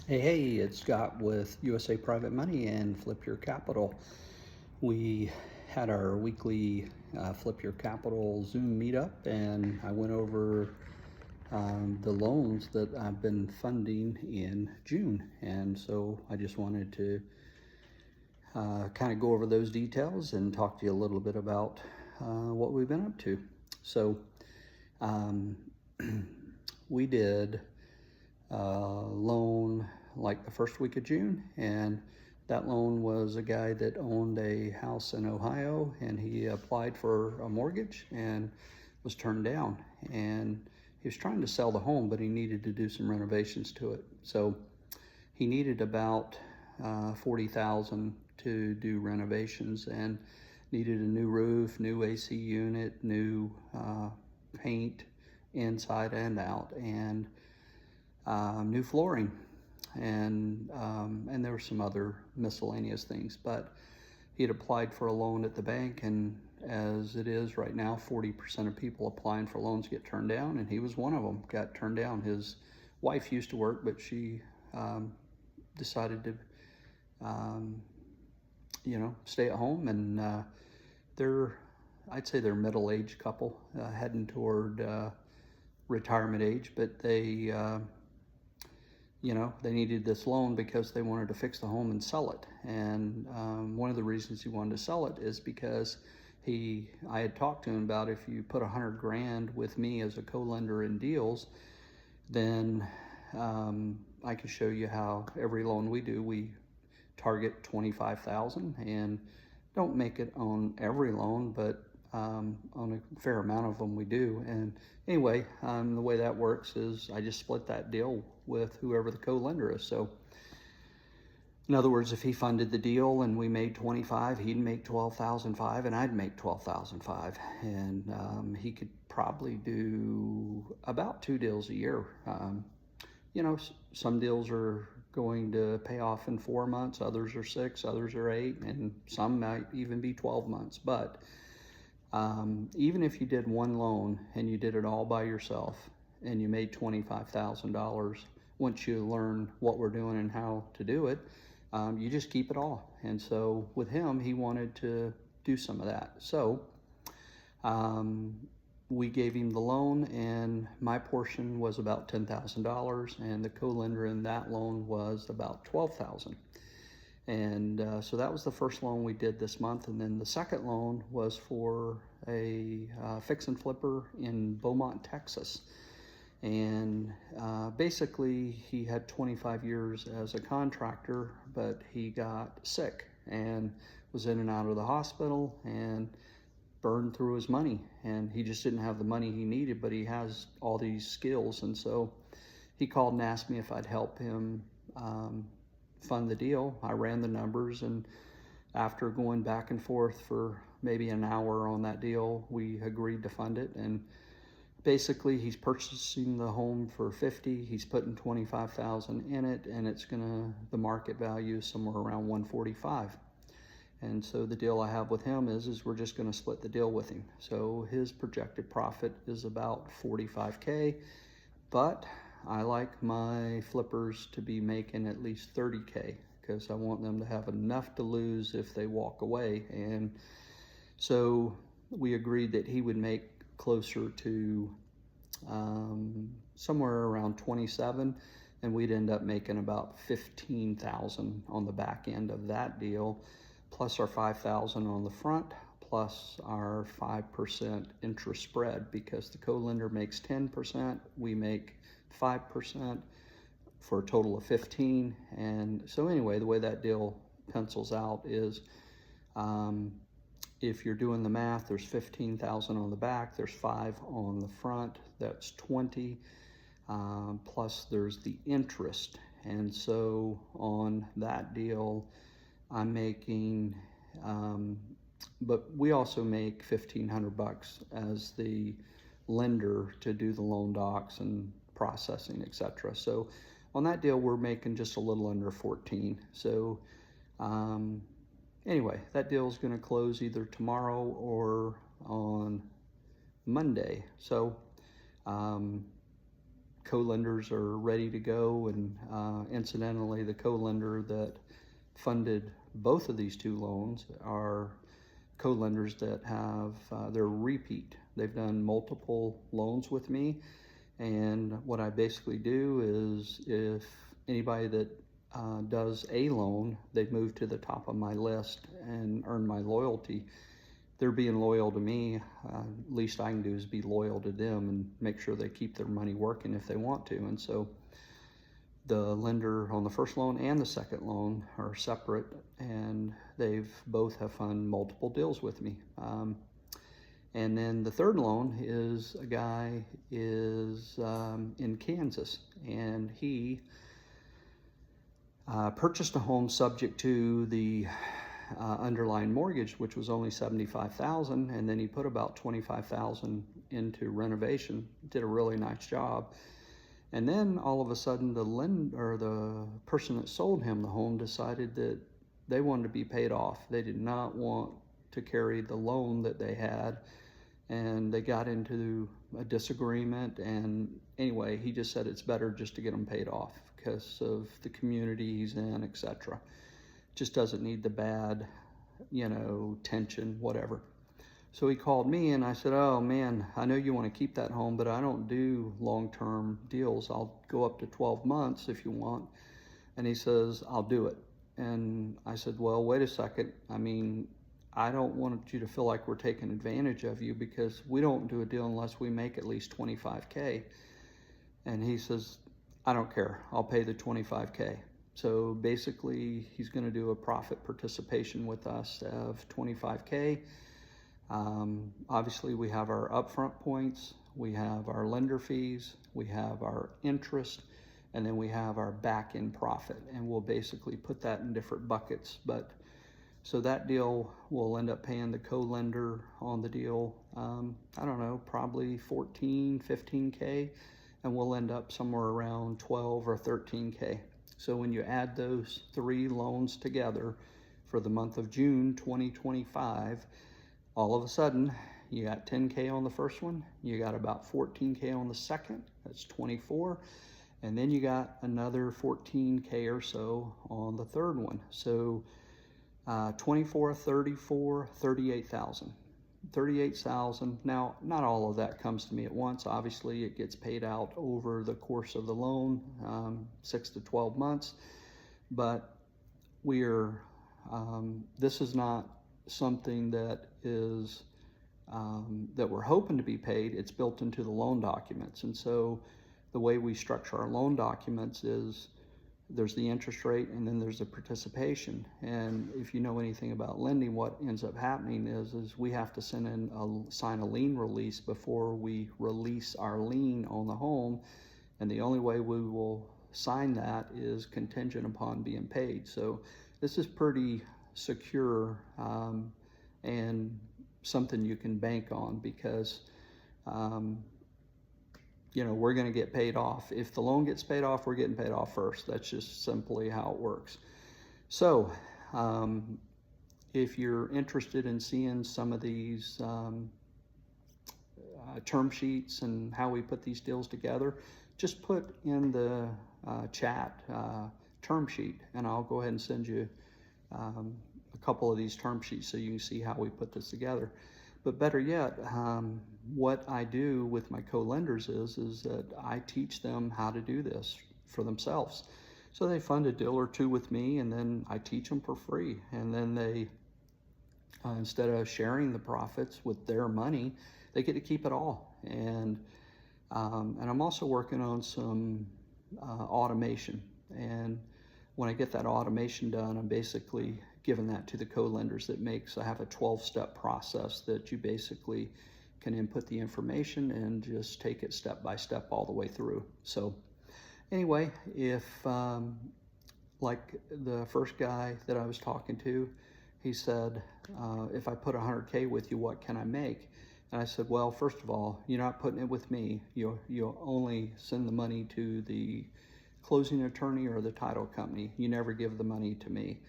Hey, it's Scott with USA Private Money and Flip Your Capital. We had our weekly Flip Your Capital Zoom meetup, and I went over the loans that I've been funding in June. And so I just wanted to kind of go over those details and talk to you a little bit about what we've been up to. So um, we did loan like the first week of June, and that loan was a guy that owned a house in Ohio, and he applied for a mortgage and was turned down. And he was trying to sell the home, but he needed to do some renovations to it. So he needed about 40,000 to do renovations, and needed a new roof, new AC unit, new paint inside and out, and new flooring, and there were some other miscellaneous things. But he had applied for a loan at the bank, and as it is right now, 40% of people applying for loans get turned down, and he was one of them. Got turned down. His wife used to work, but she decided to, um, stay at home, and they're, I'd say they're middle-aged couple, heading toward retirement age, but they needed this loan because they wanted to fix the home and sell it. And one of the reasons he wanted to sell it is because I had talked to him about, if you put 100 grand with me as a co-lender in deals, then I can show you how every loan we do, we target 25,000, and don't make it on every loan, but on a fair amount of them we do. And anyway, the way that works is I just split that deal with whoever the co-lender is. So in other words, if he funded the deal and we made 25, he'd make 12,005, and I'd make 12,005, and he could probably do about 2 deals a year. Some deals are going to pay off in 4 months, others are 6, others are 8, and some might even be 12 months. But even if you did one loan and you did it all by yourself and you made $25,000, once you learn what we're doing and how to do it, you just keep it all. And so with him, he wanted to do some of that. So we gave him the loan, and my portion was about $10,000, and the co-lender in that loan was about $12,000. And so that was the first loan we did this month. And then the second loan was for a fix and flipper in Beaumont, Texas. And basically he had 25 years as a contractor, but he got sick and was in and out of the hospital and burned through his money. And he just didn't have the money he needed, but he has all these skills. And so he called and asked me if I'd help him fund the deal. I ran the numbers, and after going back and forth for maybe an hour on that deal, we agreed to fund it. And basically he's purchasing the home for 50, he's putting 25,000 in it, and the market value is somewhere around 145. And so the deal I have with him is we're just gonna split the deal with him. So his projected profit is about 45K, but I like my flippers to be making at least 30K, because I want them to have enough to lose if they walk away. And so we agreed that he would make closer to somewhere around 27, and we'd end up making about 15,000 on the back end of that deal, plus our 5,000 on the front, plus our 5% interest spread, because the co-lender makes 10%, we make 5%, for a total of 15. And so anyway, the way that deal pencils out is, if you're doing the math, there's 15,000 on the back, there's 5 on the front, that's 20, plus there's the interest. And so on that deal, I'm making, but we also make $1,500 as the lender to do the loan docs and processing, etc. So on that deal, we're making just a little under 14. So anyway, that deal is going to close either tomorrow or on Monday. So co-lenders are ready to go, and incidentally, the co-lender that funded both of these two loans are co-lenders that have, they're repeat. They've done multiple loans with me, and what I basically do is if anybody that does a loan, they move to the top of my list and earn my loyalty. They're being loyal to me. Least I can do is be loyal to them and make sure they keep their money working if they want to. And so the lender on the first loan and the second loan are separate, and they've both have funded multiple deals with me. And then the third loan is a guy is in Kansas, and he purchased a home subject to the underlying mortgage, which was only $75,000, and then he put about $25,000 into renovation. Did a really nice job. And then all of a sudden, the person that sold him the home decided that they wanted to be paid off. They did not want to carry the loan that they had, and they got into a disagreement. And anyway, he just said it's better just to get them paid off because of the community he's in, etc. Just doesn't need the bad, tension, whatever. So he called me, and I said, oh man, I know you want to keep that home, but I don't do long-term deals. I'll go up to 12 months if you want. And he says, I'll do it. And I said, well, wait a second. I mean, I don't want you to feel like we're taking advantage of you, because we don't do a deal unless we make at least $25K. And he says, I don't care. I'll pay the $25K. So basically, he's going to do a profit participation with us of $25K. Obviously, we have our upfront points, we have our lender fees, we have our interest, and then we have our back-end profit. And we'll basically put that in different buckets. But so that deal will end up paying the co-lender on the deal, I don't know, probably 14, 15K, and we'll end up somewhere around 12 or 13K. So when you add those three loans together for the month of June 2025, all of a sudden you got 10K on the first one, you got about 14K on the second, that's 24, and then you got another 14K or so on the third one. So 24, 34, 38,000. 38,000. Now, not all of that comes to me at once. Obviously, it gets paid out over the course of the loan, 6 to 12 months. But this is not something that is that we're hoping to be paid. It's built into the loan documents. And so the way we structure our loan documents is there's the interest rate, and then there's the participation. And if you know anything about lending, what ends up happening is we have to sign a lien release before we release our lien on the home. And the only way we will sign that is contingent upon being paid. So this is pretty secure and something you can bank on, because we're going to get paid off. If the loan gets paid off, we're getting paid off first. That's just simply how it works. So if you're interested in seeing some of these term sheets and how we put these deals together, just put in the chat term sheet, and I'll go ahead and send you a couple of these term sheets so you can see how we put this together. But better yet, what I do with my co-lenders is that I teach them how to do this for themselves. So they fund a deal or two with me, and then I teach them for free. And then they, instead of sharing the profits with their money, they get to keep it all. And I'm also working on some automation. And when I get that automation done, I'm basically giving that to the co-lenders. I have a 12-step process that you basically can input the information and just take it step by step all the way through. So anyway, if like the first guy that I was talking to, he said, if I put 100K with you, what can I make? And I said, well, first of all, you're not putting it with me. You'll only send the money to the closing attorney or the title company. You never give the money to me.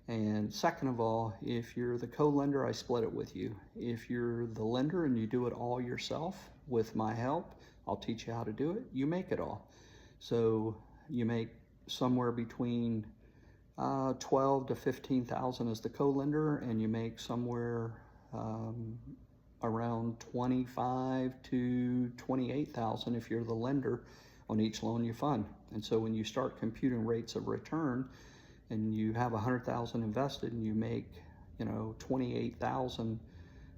And second of all, if you're the co-lender, I split it with you. If you're the lender and you do it all yourself with my help, I'll teach you how to do it. You make it all. So you make somewhere between 12 to 15,000 as the co-lender, and you make somewhere around 25 to 28,000 if you're the lender on each loan you fund. And so when you start computing rates of return, and you have 100,000 invested, and you make 28,000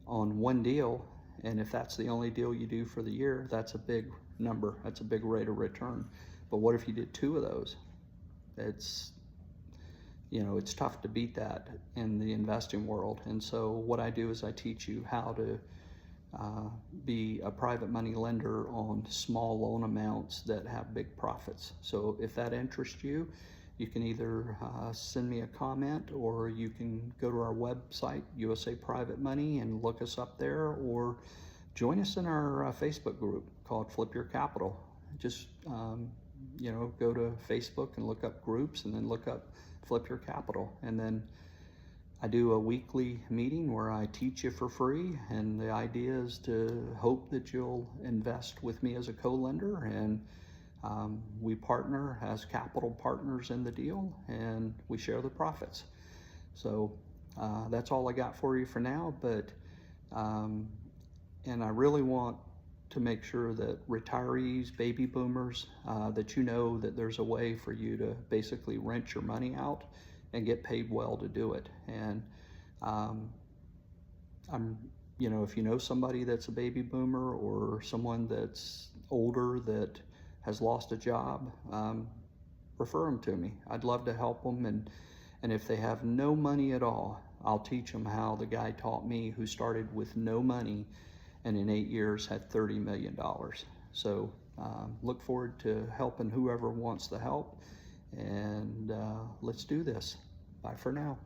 on one deal, and if that's the only deal you do for the year, that's a big number. That's a big rate of return. But what if you did 2 of those? It's tough to beat that in the investing world. And so what I do is I teach you how to be a private money lender on small loan amounts that have big profits. So if that interests you, you can either send me a comment, or you can go to our website, USA Private Money, and look us up there, or join us in our Facebook group called Flip Your Capital. Just go to Facebook and look up groups, and then look up Flip Your Capital. And then I do a weekly meeting where I teach you for free, and the idea is to hope that you'll invest with me as a co-lender, and we partner as capital partners in the deal, and we share the profits. So that's all I got for you for now, but and I really want to make sure that retirees, baby boomers, that that there's a way for you to basically rent your money out and get paid well to do it. And if you know somebody that's a baby boomer, or someone that's older that has lost a job, refer them to me. I'd love to help them. And if they have no money at all, I'll teach them how the guy taught me, who started with no money and in 8 years had $30 million. So look forward to helping whoever wants the help, and let's do this. Bye for now.